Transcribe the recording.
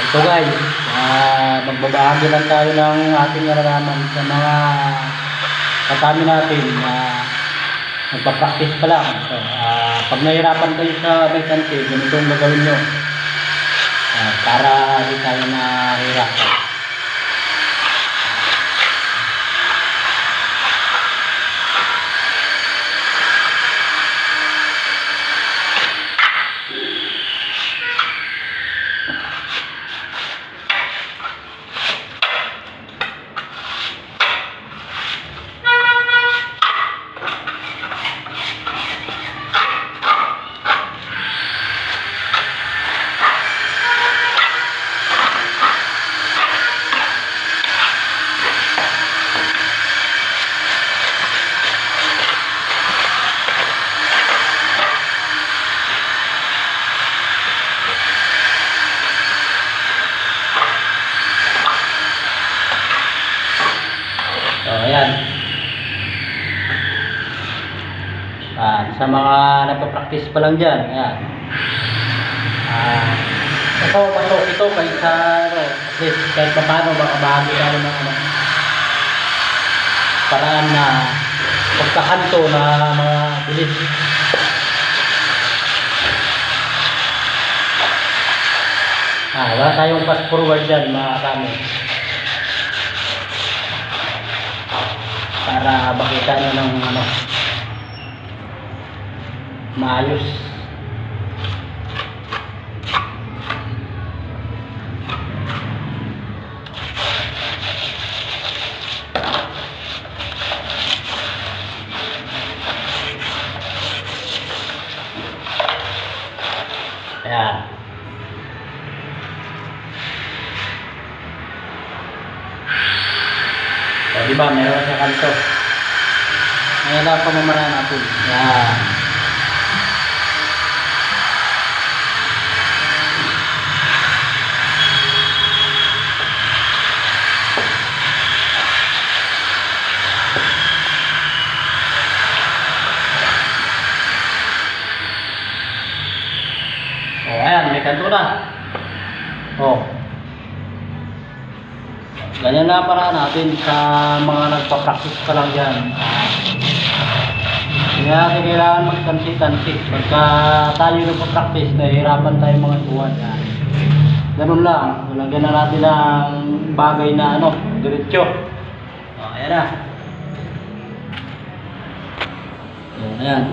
So guys, magbabahagi lang tayo ng ating nalalaman sa mga kasama natin na nagpa-practice pa lang. So, pag nahirapan kayo sa mechanic, ganito ang gagawin nyo para hindi tayo nahirapan. So, ayan. Sa mga nagpa-practice pa lang dyan, ayan. Ito, pasok ito kahit sa, at least, kahit pa paano, makabahagi tayo ng paraan na pagkakanto na mga bilis. Wala tayong fast forward dyan, mga kami. Para makita nyo ng maayos. Ayan. So, diba, meron sa kanto. Ngayon lang pamamaraan natin. Yan. O, ayan, may kanto na. O. Ganyan na para natin sa mga nagpa-practice pa lang dyan. Kaya kailangan magtansi-tansi. Pagka tayo nagpa-practice, nahihirapan tayo mga tuwan. Ganun lang. Lagyan na natin ang bagay na diretso. Ayan na. Ayan.